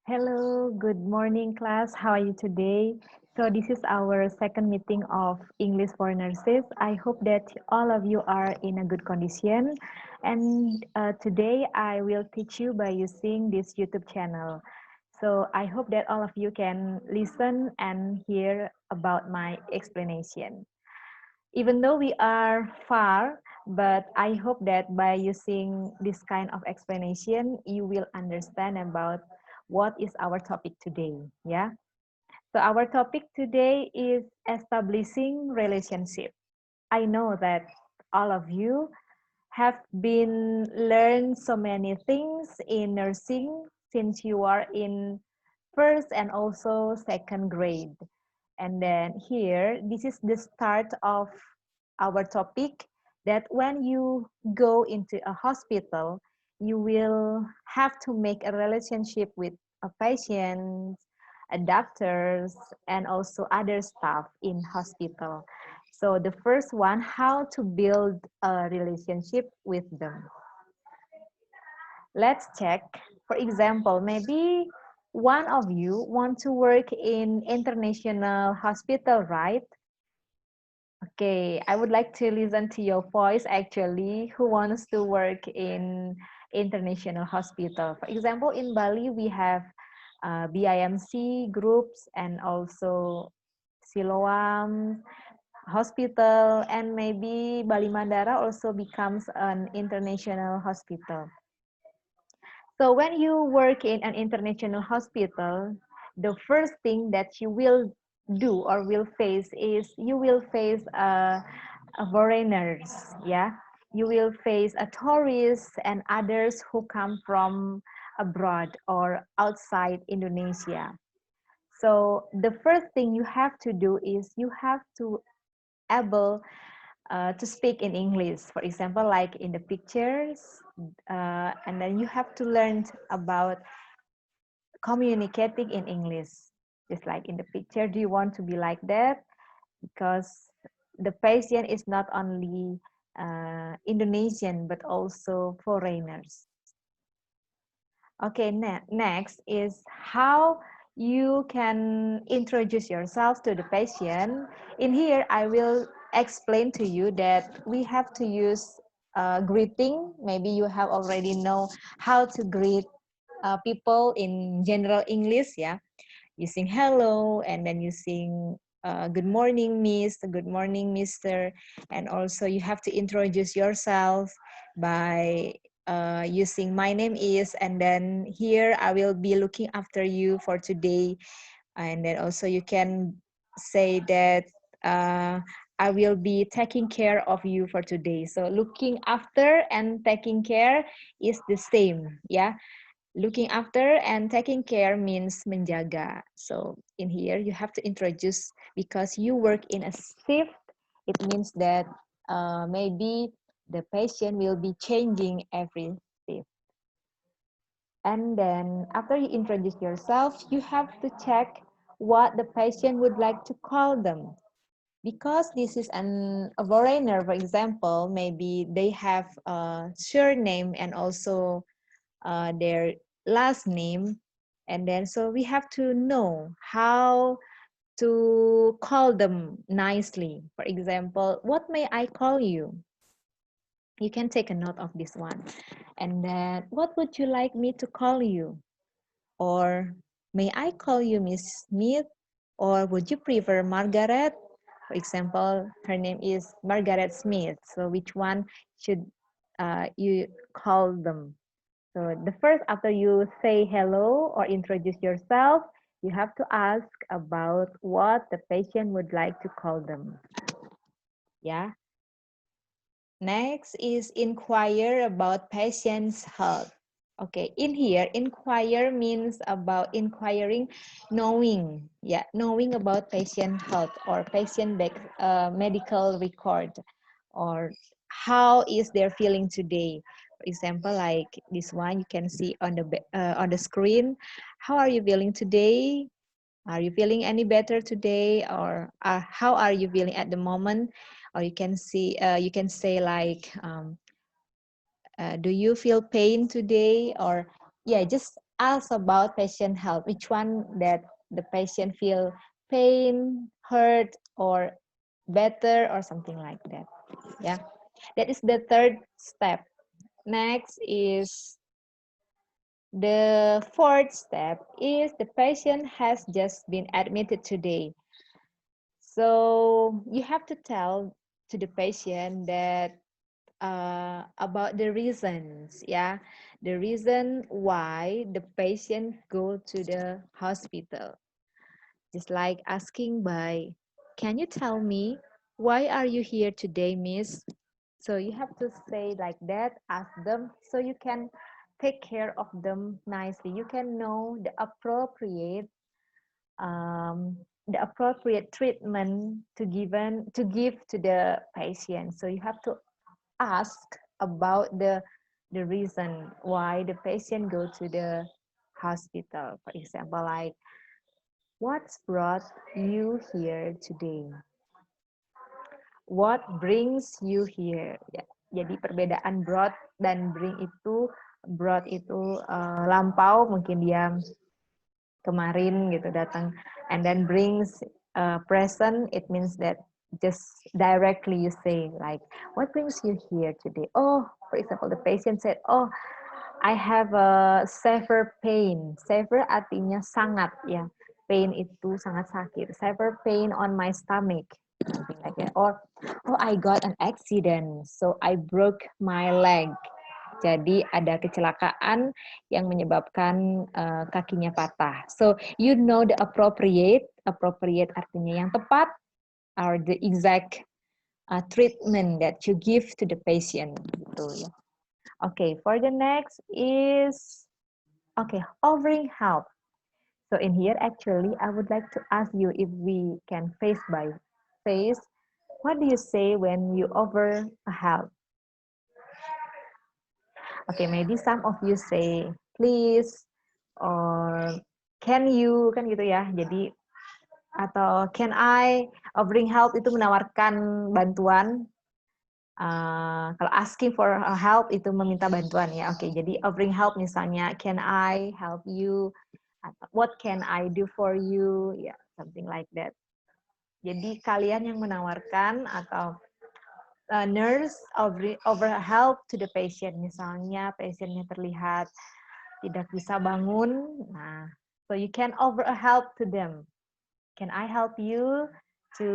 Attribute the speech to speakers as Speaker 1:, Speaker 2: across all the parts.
Speaker 1: Hello, good morning, class. How are you today? So, this is our second meeting of English for Nurses. I hope that all of you are in a good condition. And today I will teach you by using this YouTube channel. So, I hope that all of you can listen and hear about my explanation. Even though we are far, but I hope that by using this kind of explanation, you will understand about what is our topic today. Yeah. So our topic today is establishing relationship. I know that all of you have been learned so many things in nursing since you are in first and also second grade. And then here, this is the start of our topic that when you go into a hospital, you will have to make a relationship with a patient, a doctors, and also other staff in hospital. So the first one, how to build a relationship with them. Let's check. For example, maybe one of you want to work in international hospital, right? Okay, I would like to listen to your voice actually. Who wants to work in international hospital? For example, in Bali, we have BIMC groups and also Siloam hospital, and maybe Bali Mandara also becomes an international hospital. So when you work in an international hospital, the first thing that you will do or will face is you will face foreigners, yeah. You will face a tourists and others who come from abroad or outside Indonesia. So the first thing you have to do is you have to able to speak in English. For example, like in the pictures, and then you have to learn about communicating in English. Just like in the picture, do you want to be like that? Because the patient is not only Indonesian, but also foreigners. Okay, next is how you can introduce yourself to the patient. In here, I will explain to you that we have to use greeting. Maybe you have already know how to greet people in general English, yeah, using hello and then using good morning, miss, good morning, mister, and also you have to introduce yourself by using my name is, and then here I will be looking after you for today, and then also you can say that I will be taking care of you for today. So looking after and taking care is the same, yeah. Looking after and taking care means menjaga. So in here you have to introduce because you work in a shift. It means that maybe the patient will be changing every shift. And then after you introduce yourself, you have to check what the patient would like to call them. Because this is a foreigner, for example, maybe they have a surname and also their last name, and then so we have to know how to call them nicely. For example, what may I call you? You can take a note of this one. And then what would you like me to call you? Or may I call you Miss Smith? Or would you prefer Margaret? For example, her name is Margaret Smith, so which one should you call them? So the first, after you say hello or introduce yourself, you have to ask about what the patient would like to call them. Yeah. Next is inquire about patient's health. Okay, in here, inquire means about inquiring, knowing, yeah, knowing about patient health or patient medical record, or how is their feeling today. For example, like this one, you can see on the screen. How are you feeling today? Are you feeling any better today, or how are you feeling at the moment? Or you can see, you can say like, do you feel pain today? Or yeah, just ask about patient health, which one that the patient feel pain, hurt, or better, or something like that. Yeah, that is the third step. Next is the fourth step is the patient has just been admitted today. So you have to tell to the patient that about the reasons, yeah, the reason why the patient go to the hospital. Just like asking by, can you tell me why are you here today, miss? So you have to say like that, ask them, so you can take care of them nicely. You can know the appropriate treatment to give to the patient. So you have to ask about the reason why the patient go to the hospital. For example, like, what's brought you here today? What brings you here? Ya, jadi perbedaan brought dan brought itu lampau, mungkin dia kemarin gitu datang, and then brings present, it means that just directly you say like, what brings you here today? Oh, for example, the patient said, oh, I have a severe pain. Severe artinya sangat, ya. Pain itu sangat sakit. Severe pain on my stomach, something like that. Or, oh, I got an accident, so I broke my leg. Jadi ada kecelakaan yang menyebabkan kakinya patah. So you know the appropriate artinya yang tepat, or the exact treatment that you give to the patient, gitu ya. Okay, for the next is offering help. So in here actually I would like to ask you, if we can face by face, what do you say when you offer a help? Okay, maybe some of you say please, or can you, kan gitu ya. Jadi atau can I, offering help itu menawarkan bantuan. Kalau asking for help itu meminta bantuan ya. Oke, jadi offering help misalnya, can I help you? Atau what can I do for you? Ya, something like that. Jadi kalian yang menawarkan, atau nurse over help to the patient. Misalnya pasiennya terlihat tidak bisa bangun, nah, so you can offer a help to them. Can I help you to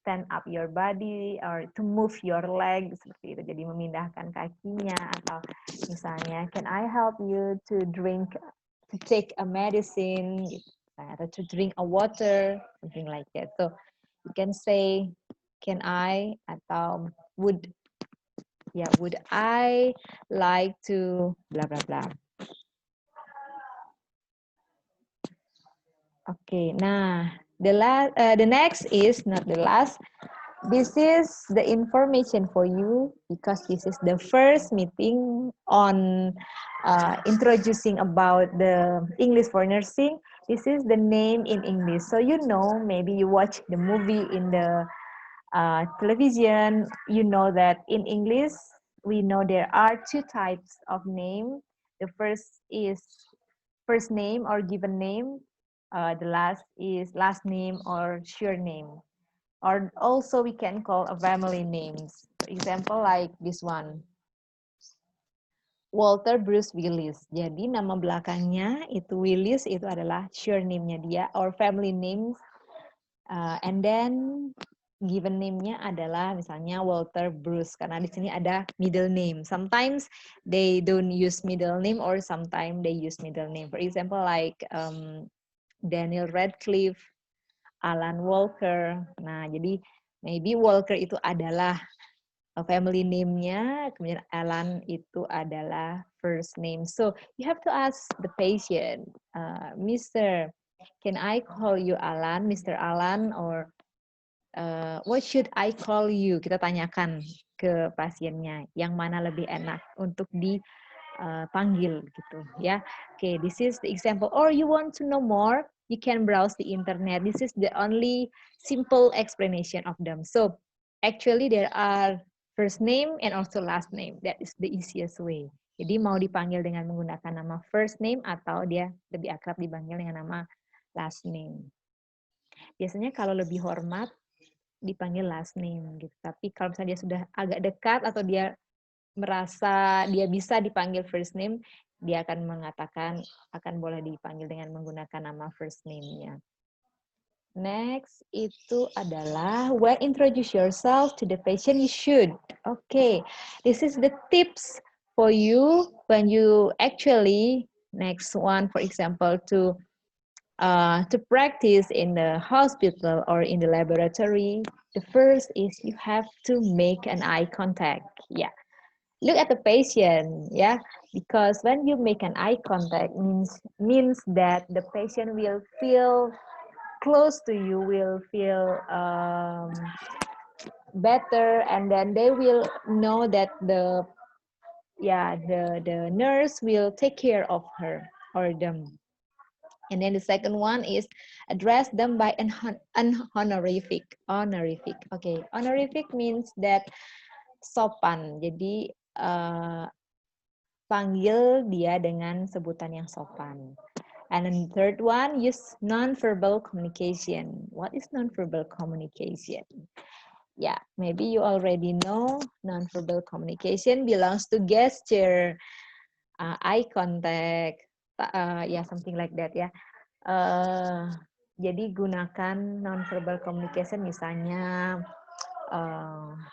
Speaker 1: stand up your body, or to move your leg, seperti itu. Jadi memindahkan kakinya, atau misalnya can I help you to take a medicine, atau to drink a water, something like that. So you can say can I, atau would I like to blah blah blah. Okay, nah, the next is not the last. This is the information for you, because this is the first meeting on introducing about the English for nursing. This is the name in English. So you know, maybe you watch the movie in the television, you know that in English, we know there are two types of name. The first is first name or given name. The last is last name or surname. Or also we can call a family names. For example, like this one, Walter Bruce Willis. Jadi nama belakangnya itu Willis, itu adalah surname-nya dia, or family names. And then given name-nya adalah misalnya Walter Bruce, karena di sini ada middle name. Sometimes they don't use middle name, or sometimes they use middle name. For example, like Daniel Radcliffe, Alan Walker. Nah, jadi maybe Walker itu adalah family name-nya, kemudian Alan itu adalah first name. So you have to ask the patient, Mr. Can I call you Alan, Mr. Alan, or what should I call you? Kita tanyakan ke pasiennya, yang mana lebih enak untuk dipanggil gitu ya. Okay, this is the example. Or you want to know more, you can browse the internet. This is the only simple explanation of them. So actually there are first name and also last name. That is the easiest way. Jadi mau dipanggil dengan menggunakan nama first name atau dia lebih akrab dipanggil dengan nama last name. Biasanya kalau lebih hormat dipanggil last name gitu. Tapi kalau misalnya dia sudah agak dekat atau dia merasa dia bisa dipanggil first name, dia akan mengatakan akan boleh dipanggil dengan menggunakan nama first name-nya. Next itu adalah when introduce yourself to the patient you should. Okay, this is the tips for you when you actually next one, for example, to practice in the hospital or in the laboratory. The first is you have to make an eye contact. Yeah, look at the patient. Yeah, because when you make an eye contact means that the patient will feel close to you, will feel better, and then they will know that the nurse will take care of her or them. And then the second one is address them by an honorific. Honorific. Okay, honorific means that sopan. Jadi panggil dia dengan sebutan yang sopan. And then the third one, use non-verbal communication. What is non-verbal communication? Yeah, maybe you already know non-verbal communication belongs to gesture, eye contact, something like that ya. Jadi gunakan non-verbal communication misalnya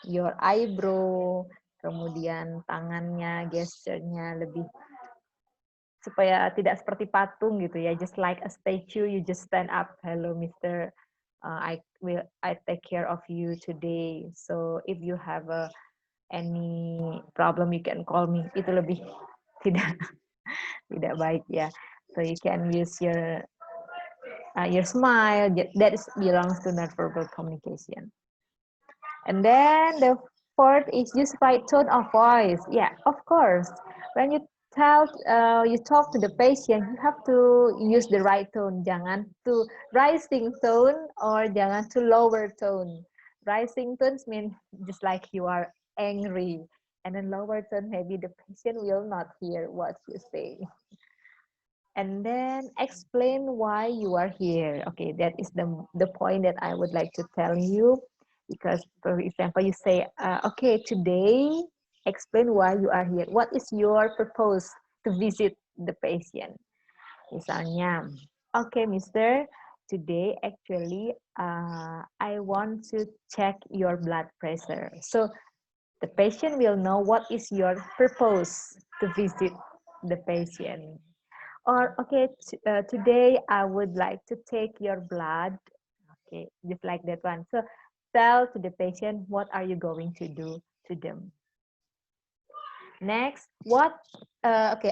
Speaker 1: your eyebrow, kemudian tangannya, gesturnya lebih supaya tidak seperti patung gitu ya, just like a statue, you just stand up, hello Mister, I take care of you today. So if you have any problem, you can call me. Itu lebih tidak baik ya. So you can use your smile. That belongs to nonverbal communication. And then the fourth is use right tone of voice. Yeah, of course. When you you talk to the patient, you have to use the right tone. Jangan to rising tone or jangan to lower tone. Rising tones mean just like you are angry, and then lower tone maybe the patient will not hear what you say. And then explain why you are here. Okay, that is the point that I would like to tell you. Because, for example, you say, okay, today, explain why you are here. What is your purpose to visit the patient? Misalnya, okay, Mister, today actually I want to check your blood pressure. So the patient will know what is your purpose to visit the patient. Or, okay, today I would like to take your blood. Okay, just like that one. So tell to the patient what are you going to do to them. Next,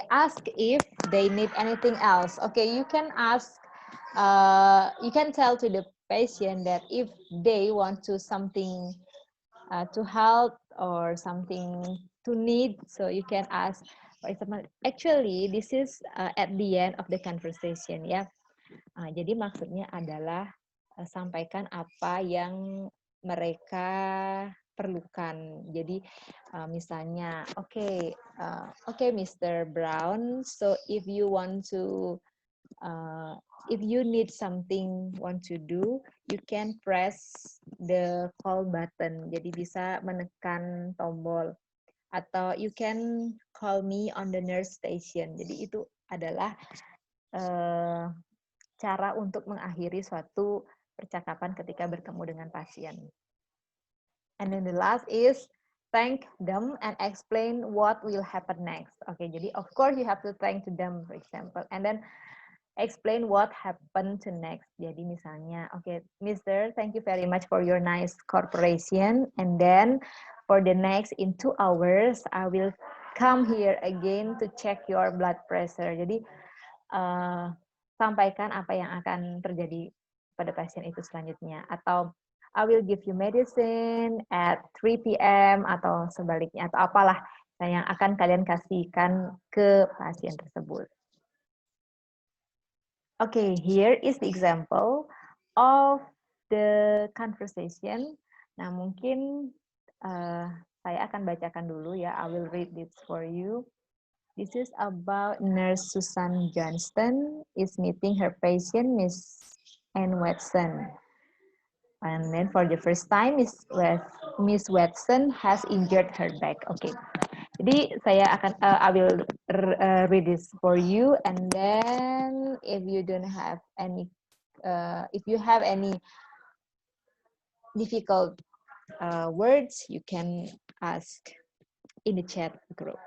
Speaker 1: ask if they need anything else. Okay, you can ask, you can tell to the patient that if they want to something to help or something to need, so you can ask, for example, actually this is at the end of the conversation ya. Jadi maksudnya adalah sampaikan apa yang mereka perlukan. Jadi misalnya, okay, Mr. Brown, so if you want to if you need something want to do, you can press the call button. Jadi bisa menekan tombol. Atau you can call me on the nurse station. Jadi itu adalah cara untuk mengakhiri suatu percakapan ketika bertemu dengan pasien. And then the last is thank them and explain what will happen next. Okay, jadi of course you have to thank to them, for example, and then explain what happened to next. Jadi misalnya, okay, Mister, thank you very much for your nice cooperation. And then for the next in 2 hours, I will come here again to check your blood pressure. Jadi sampaikan apa yang akan terjadi pada pasien itu selanjutnya. Atau I will give you medicine at 3 p.m. atau sebaliknya atau apalah yang akan kalian kasihkan ke pasien tersebut. Okay, here is the example of the conversation. Nah, mungkin saya akan bacakan dulu ya. I will read this for you. This is about Nurse Susan Johnston is meeting her patient, Miss Ann Watson. And then for the first time, Miss Watson has injured her back. Okay. Jadi saya akan, I will read this for you, and then if you don't have any, if you have any difficult words, you can ask in the chat group.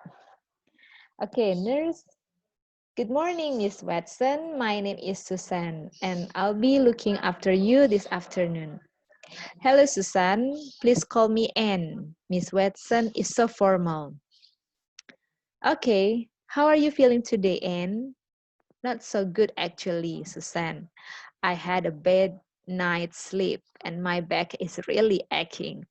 Speaker 1: Okay, nurse. Good morning, Miss Watson. My name is Susan, and I'll be looking after you this afternoon. Hello, Susan. Please call me Anne. Miss Watson is so formal. Okay, how are you feeling today, Anne? Not so good, actually, Susan. I had a bad night's sleep, and my back is really aching.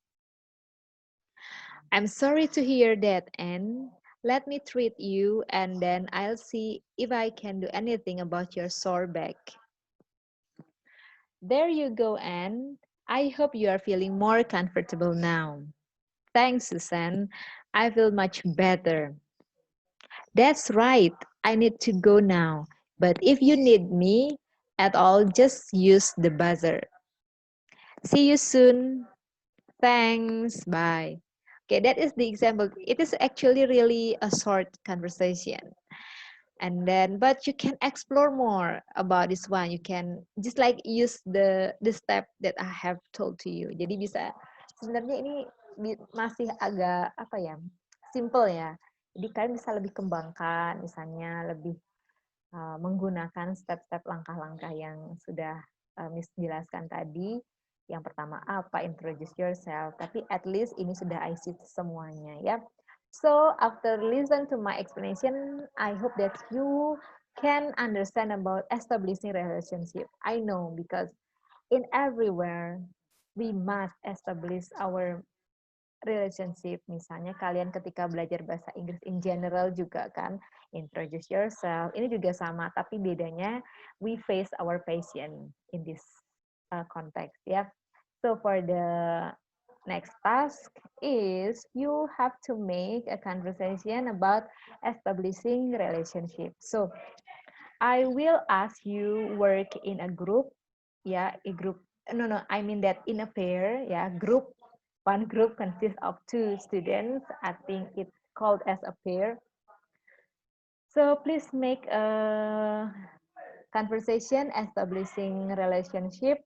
Speaker 1: I'm sorry to hear that, Anne. Let me treat you, and then I'll see if I can do anything about your sore back. There you go, Anne. I hope you are feeling more comfortable now. Thanks, Susan. I feel much better. That's right. I need to go now. But if you need me at all, just use the buzzer. See you soon. Thanks. Bye. Okay, that is the example. It is actually really a short conversation. And then, but you can explore more about this one. You can just like use the step that I have told to you. Jadi bisa, sebenarnya ini masih agak apa ya, simple ya. Jadi kalian bisa lebih kembangkan, misalnya lebih menggunakan step-step langkah-langkah yang sudah Miss jelaskan tadi. Yang pertama apa, introduce yourself. Tapi at least ini sudah IC semuanya ya. So after listen to my explanation, I hope that you can understand about establishing relationship. I know because in everywhere we must establish our relationship. Misalnya kalian ketika belajar bahasa Inggris in general juga kan, introduce yourself. Ini juga sama, tapi bedanya we face our patient in this context ya. So for the next task is you have to make a conversation about establishing relationship. So I will ask you work in a group, yeah, a group. No, I mean that in a pair, yeah, group. One group consists of 2 students. I think it's called as a pair. So please make a conversation, establishing relationship,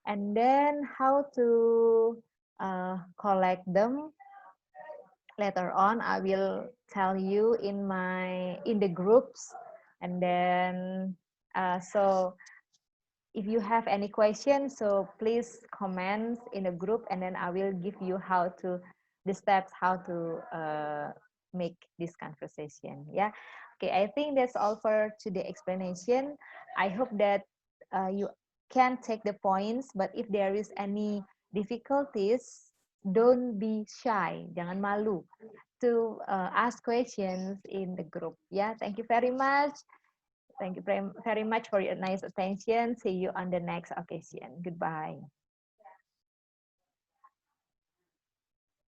Speaker 1: and then how to collect them. Later on, I will tell you in the groups, and then so if you have any questions, so please comment in the group, and then I will give you the steps how to make this conversation. Yeah. Okay. I think that's all for today explanation. I hope that you can take the points, but if there is any difficulties, don't be shy. Jangan malu to ask questions in the group. Yeah. Thank you very much. Thank you very much for your nice attention. See you on the next occasion. Goodbye.